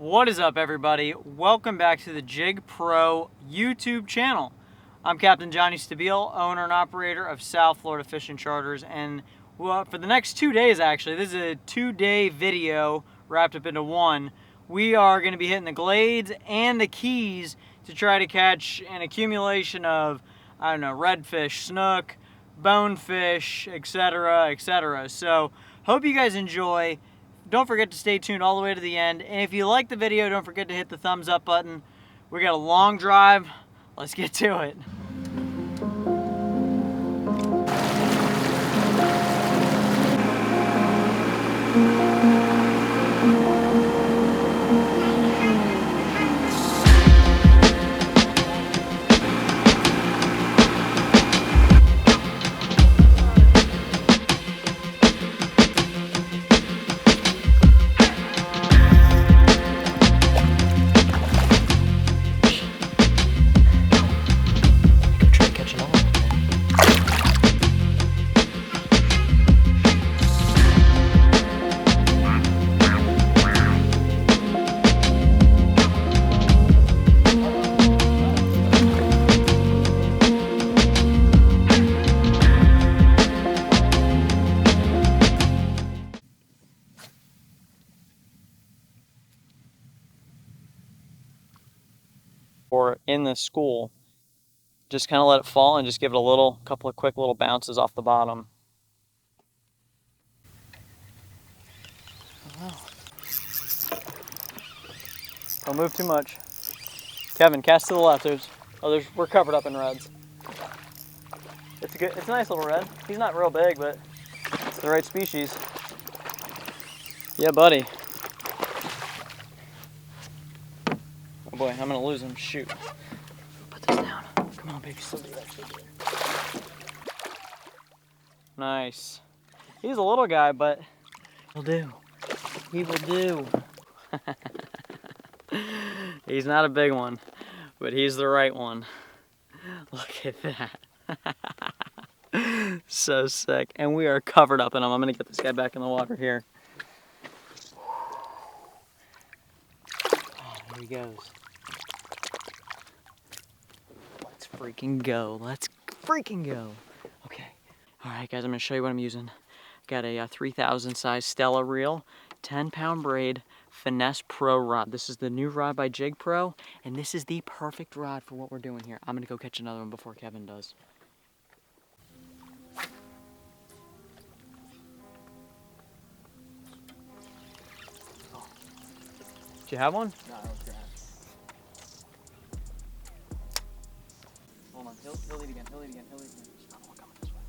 What is up, everybody? Welcome back to the JYG Pro YouTube channel. I'm Captain Johnny Stabile, owner and operator of South Florida Fishing Charters, and for the next 2 days, actually, this is a 2-day video wrapped up into one. We are going to be hitting the Glades and the Keys to try to catch an accumulation of, I don't know, redfish, snook, bonefish, etc., etc. So, hope you guys enjoy. Don't forget to stay tuned all the way to the end. And if you like the video, don't forget to hit the thumbs up button. We got a long drive. Let's get to it. Or in the school, just kind of let it fall and just give it a couple of quick little bounces off the bottom. Don't move too much. Kevin, cast to the left. We're covered up in reds. It's a nice little red. He's not real big, but it's the right species. Yeah, buddy. Oh boy, I'm gonna lose him. Shoot. Put this down. Come on, baby. Still do that. Nice. He's a little guy, but he'll do. He will do. He's not a big one, but he's the right one. Look at that. So sick. And we are covered up in him. I'm gonna get this guy back in the water here. Oh, there he goes. Let's freaking go. Let's freaking go. Okay. All right, guys, I'm gonna show you what I'm using. Got a 3000 size Stella reel, 10-pound braid, FINESSE Pro rod. This is the new rod by JYG Pro, and this is the perfect rod for what we're doing here. I'm gonna go catch another one before Kevin does. Oh. Did you have one? No, it was grass. Hold on, he'll lead again, he'll lead again, he'll lead again. There's another one coming this way.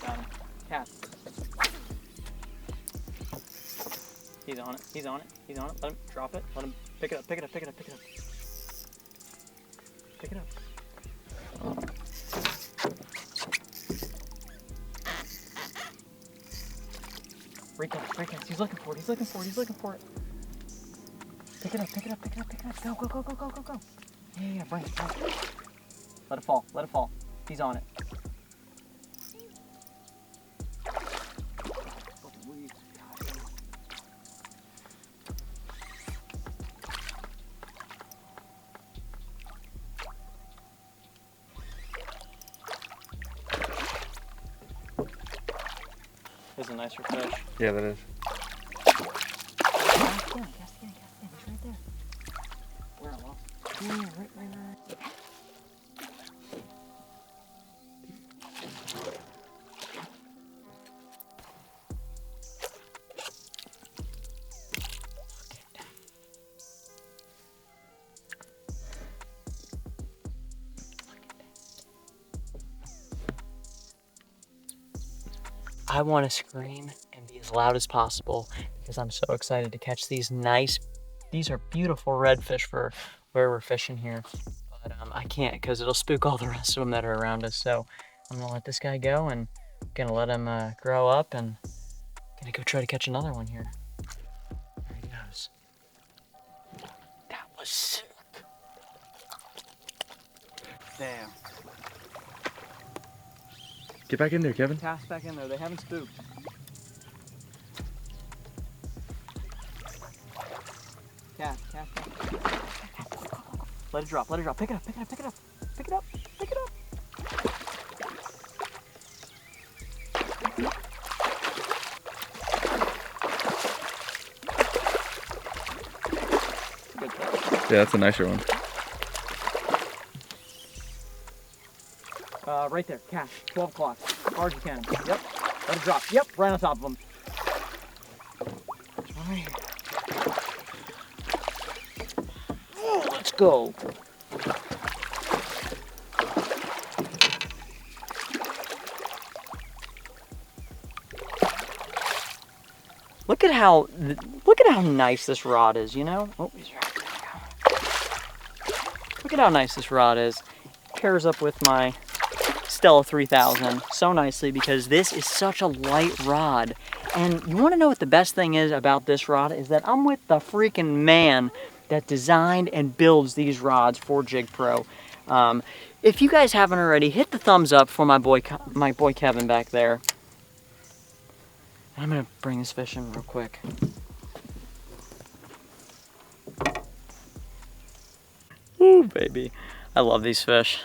Got him. Cast. He's on it, he's on it, he's on it. Let him drop it, let him pick it up, pick it up, pick it up, pick it up. Pick it up. Recast, he's looking for it, he's looking for it, he's looking for it. Pick it up, pick it up, pick it up, pick it up. Go, go, go, go, go, go, go. Yeah, bring it, bring it. Let it fall, let it fall. He's on it. This is a nicer fish. Yeah, that is. Cast again, cast again, cast again. He's right there. Where I lost? Yeah, right. I want to scream and be as loud as possible because I'm so excited to catch these are beautiful redfish for where we're fishing here. But I can't because it'll spook all the rest of them that are around us. So I'm going to let this guy go and going to let him grow up and going to go try to catch another one here. There he goes. That was sick. Damn. Get back in there, Kevin. Cast back in there. They haven't spooked. Cast. Let it drop. Pick it up. Pick it up. Pick it up. Yeah, that's a nicer one. Right there, cast, 12 o'clock, as hard as you can. Yep, let it drop. Yep, right on top of them. There's one right here. Oh, let's go. Look at how nice this rod is, you know? Oh, he's right there. Look at how nice this rod is. Pairs up with my Stella 3000 so nicely because this is such a light rod. And you want to know what the best thing is about this rod is that I'm with the freaking man that designed and builds these rods for JYG Pro. If you guys haven't already, hit the thumbs up for my boy Kevin back there. I'm gonna bring this fish in real quick. Ooh, baby. I love these fish.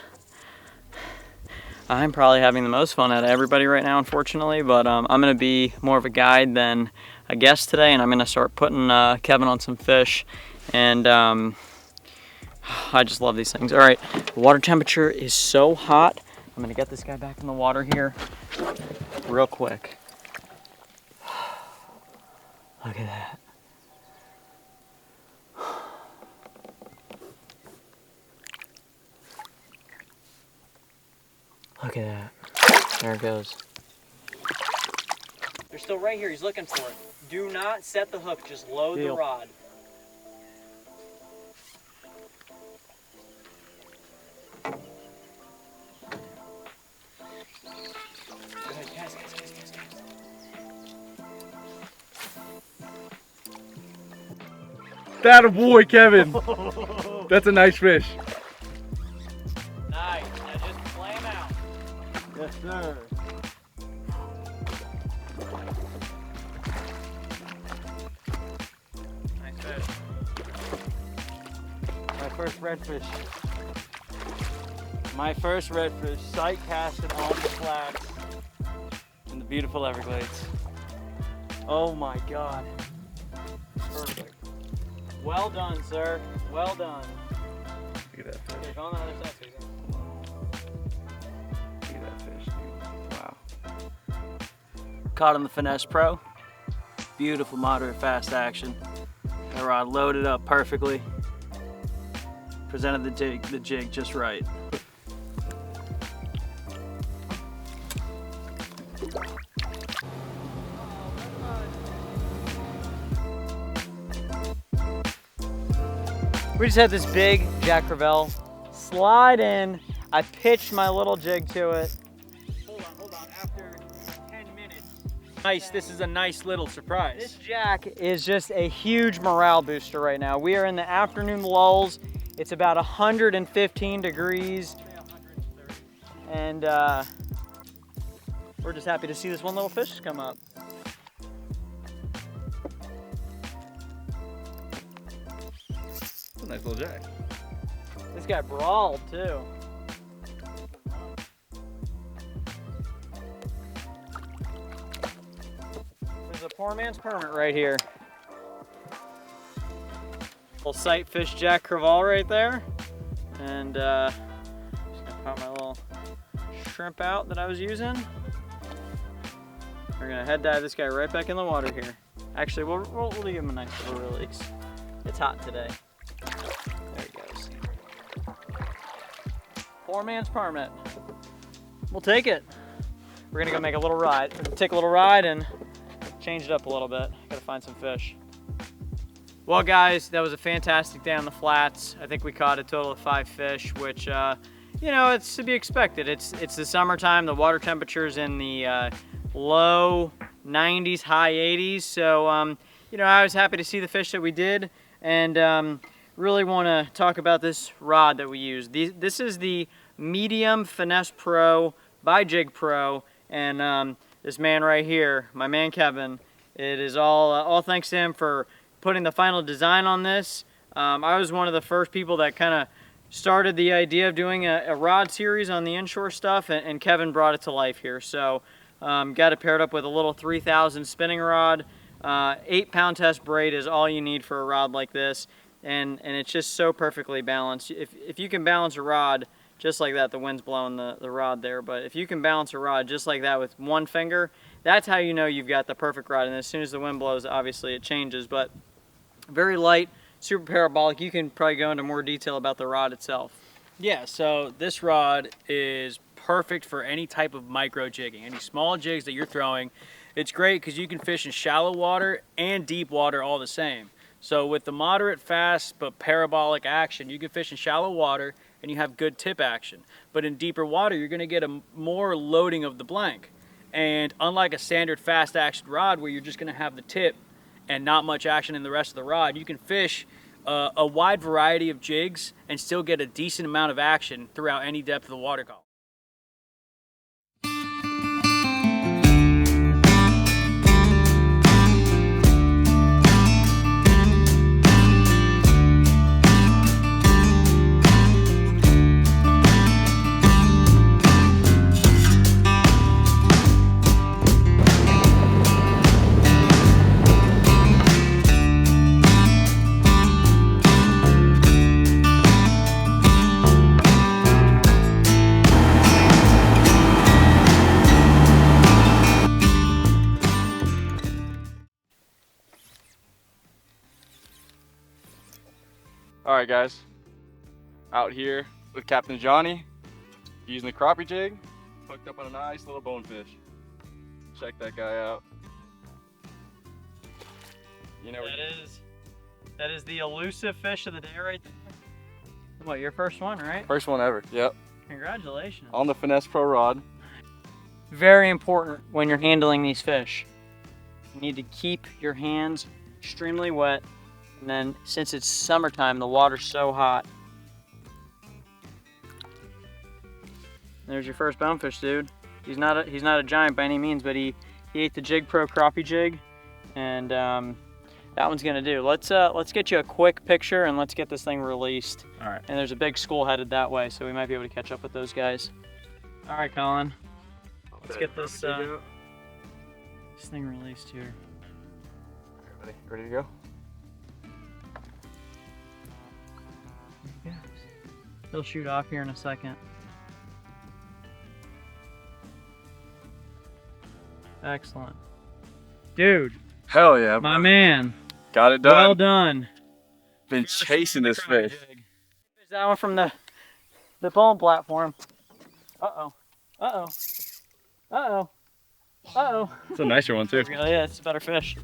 I'm probably having the most fun out of everybody right now, unfortunately, but I'm gonna be more of a guide than a guest today, and I'm gonna start putting Kevin on some fish, and I just love these things. All right, the water temperature is so hot. I'm gonna get this guy back in the water here real quick. Look at that. Look at that. There it goes. They're still right here. He's looking for it. Do not set the hook. Just load the rod. Guys. That a boy, Kevin. That's a nice fish. Nice. Now just play him out. Yes, sir. Nice fish. My first redfish. My first redfish. Sight casted on the flats in the beautiful Everglades. Oh my God. Perfect. Well done, sir. Well done. Look at that fish. Okay, go on the other side, Susan. Look at that fish, dude. Wow. Caught on the Finesse Pro. Beautiful moderate fast action. That rod loaded up perfectly. Presented the jig just right. We just had this big jack crevalle slide in. I pitched my little jig to it. Hold on, after 10 minutes. Nice, this is a nice little surprise. This jack is just a huge morale booster right now. We are in the afternoon lulls. It's about 115 degrees. And we're just happy to see this one little fish come up. That's a nice little jack. This guy brawled too. There's a poor man's permit right here. Little sight fish jack crevalle right there. And just gonna pop my little shrimp out that I was using. We're gonna head dive this guy right back in the water here. Actually, we'll give him a nice little release. It's hot today. There he goes. Poor man's permit. We'll take it. We're gonna go make a little ride. We're gonna take a little ride and change it up a little bit. Gotta find some fish. Well guys, that was a fantastic day on the flats. I think we caught a total of 5 fish, which, you know, it's to be expected. It's the summertime, the water temperature's in the low 90s, high 80s. So, you know, I was happy to see the fish that we did, and really want to talk about this rod that we use. This is the Medium Finesse Pro by JYG Pro. And this man right here, my man Kevin, it is all thanks to him for putting the final design on this. I was one of the first people that kind of started the idea of doing a rod series on the inshore stuff, and Kevin brought it to life here. So got it paired up with a little 3000 spinning rod. 8-pound test braid is all you need for a rod like this, and it's just so perfectly balanced. If you can balance a rod just like that, the wind's blowing the rod there, but if you can balance a rod just like that with one finger, that's how you know you've got the perfect rod. And as soon as the wind blows, obviously it changes, but very light, super parabolic. You can probably go into more detail about the rod itself. Yeah, so this rod is perfect for any type of micro jigging, any small jigs that you're throwing. It's great because you can fish in shallow water and deep water all the same. So with the moderate, fast, but parabolic action, you can fish in shallow water and you have good tip action. But in deeper water, you're gonna get a more loading of the blank. And unlike a standard fast action rod where you're just gonna have the tip and not much action in the rest of the rod, you can fish a wide variety of jigs and still get a decent amount of action throughout any depth of the water column. All right, guys. Out here with Captain Johnny, using the crappie jig, hooked up on a nice little bonefish. Check that guy out. You know That is the elusive fish of the day right there. What, your first one, right? first one ever. Yep. Congratulations. On the Finesse Pro rod. Very important when you're handling these fish. You need to keep your hands extremely wet, and then since it's summertime, the water's so hot. There's your first bonefish, dude. He's not a giant by any means, but he ate the JYG Pro crappie jig, and that one's gonna do. Let's get you a quick picture and let's get this thing released. All right. And there's a big school headed that way, so we might be able to catch up with those guys. All right, Colin. Let's get this this thing released here. Ready to go? Yes. He'll shoot off here in a second. Excellent. Dude, Hell yeah, my man. Got it done. Well done. Been chasing this fish. There's that one from the bone platform. Uh-oh. Uh-oh. Uh-oh. Uh-oh. It's a nicer one too. Yeah, it's a better fish.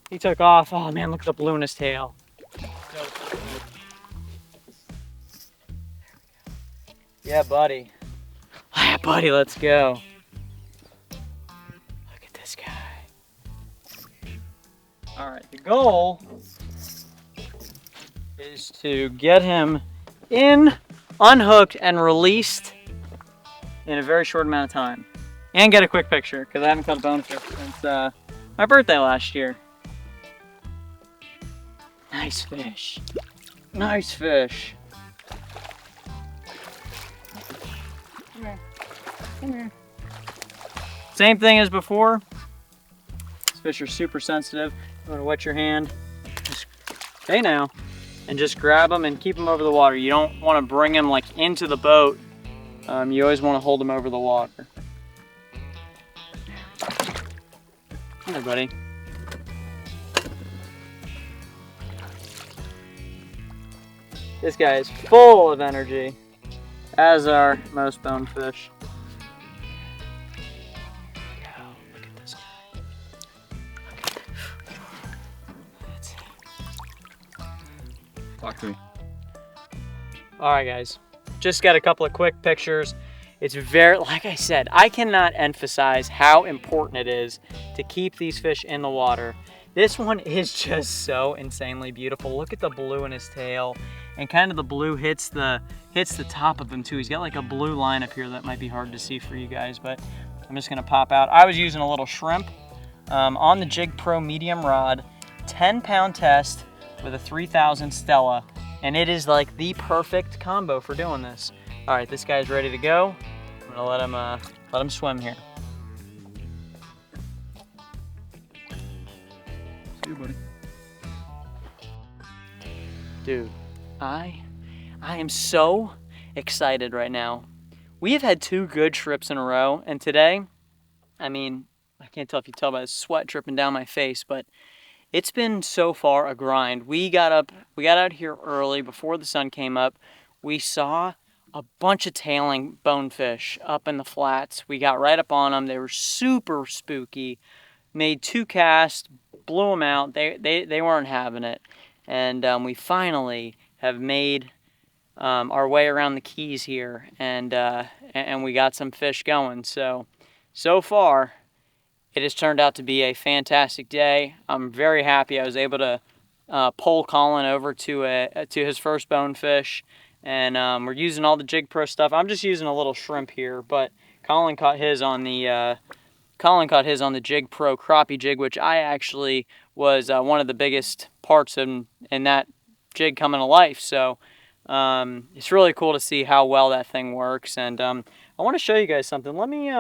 He took off. Oh man, look at the blue in his tail. Yeah, buddy. Yeah, buddy, let's go. Look at this guy. All right, the goal is to get him in, unhooked, and released in a very short amount of time. And get a quick picture, because I haven't caught a bonefish since my birthday last year. Nice fish. Nice fish. Come here. Come here. Same thing as before. These fish are super sensitive. You want to wet your hand. Just, okay now. And just grab them and keep them over the water. You don't want to bring them like into the boat. You always want to hold them over the water. Come here, buddy. This guy is full of energy, as are most bonefish. Look at this guy. That's it. Talk to me. All right, guys. Just got a couple of quick pictures. It's very, like I said, I cannot emphasize how important it is to keep these fish in the water. This one is just so insanely beautiful. Look at the blue in his tail, and kind of the blue hits the top of him too. He's got like a blue line up here that might be hard to see for you guys, but I'm just gonna pop out. I was using a little shrimp on the JYG Pro medium rod, 10-pound test with a 3000 Stella, and it is like the perfect combo for doing this. All right, this guy's ready to go. I'm gonna let him swim here. See you, buddy. Dude, I am so excited right now. We have had 2 good trips in a row, and today, I mean, I can't tell if you tell by the sweat dripping down my face, but it's been so far a grind. We got out here early before the sun came up. We saw a bunch of tailing bonefish up in the flats. We got right up on them. They were super spooky. Made 2 casts, blew them out. They weren't having it. And we finally have made our way around the Keys here, and we got some fish going. So far, it has turned out to be a fantastic day. I'm very happy I was able to pull Colin over to his first bonefish, and we're using all the JYG Pro stuff. I'm just using a little shrimp here, but Colin caught his on the JYG Pro crappie jig, which I actually was one of the biggest parts in that jig coming to life. So it's really cool to see how well that thing works, and I want to show you guys something. Let me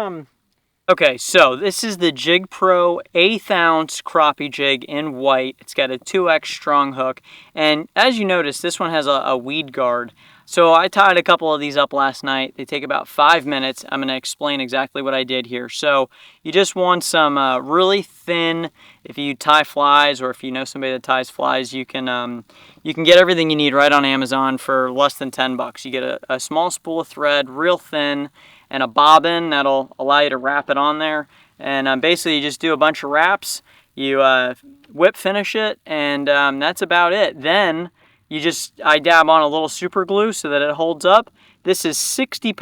Okay, so this is the JYG Pro 1/8 ounce crappie jig in white. It's got a 2X strong hook, and as you notice, this one has a weed guard. So I tied a couple of these up last night. They take about 5 minutes. I'm going to explain exactly what I did here. So you just want some really thin, if you tie flies or if you know somebody that ties flies, you can get everything you need right on Amazon for less than 10 bucks. You get a small spool of thread, real thin, and a bobbin that'll allow you to wrap it on there. And basically you just do a bunch of wraps, you whip finish it, and that's about it. Then I dab on a little super glue so that it holds up. This is 40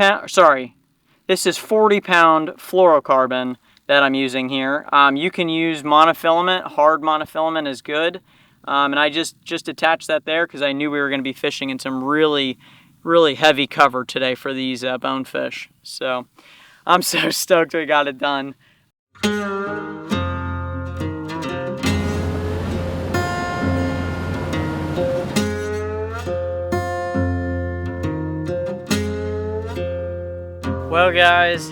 pound fluorocarbon that I'm using here. You can use monofilament, hard monofilament is good. And I just attached that there because I knew we were going to be fishing in some really heavy cover today for these bonefish. So I'm so stoked we got it done. Well guys,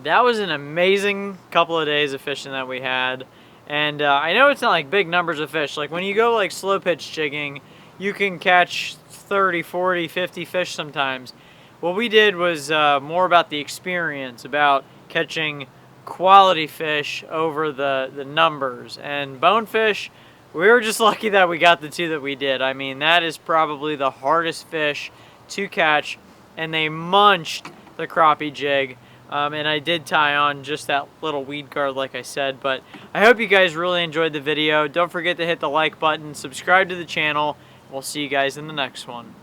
that was an amazing couple of days of fishing that we had. And I know it's not like big numbers of fish. Like when you go like slow pitch jigging, you can catch 30, 40, 50 fish sometimes. What we did was more about the experience, about catching quality fish over the numbers. And bonefish, we were just lucky that we got the 2 that we did. I mean, that is probably the hardest fish to catch, and they munched the crappie jig. And I did tie on just that little weed guard like I said, but I hope you guys really enjoyed the video. Don't forget to hit the like button, subscribe to the channel. We'll see you guys in the next one.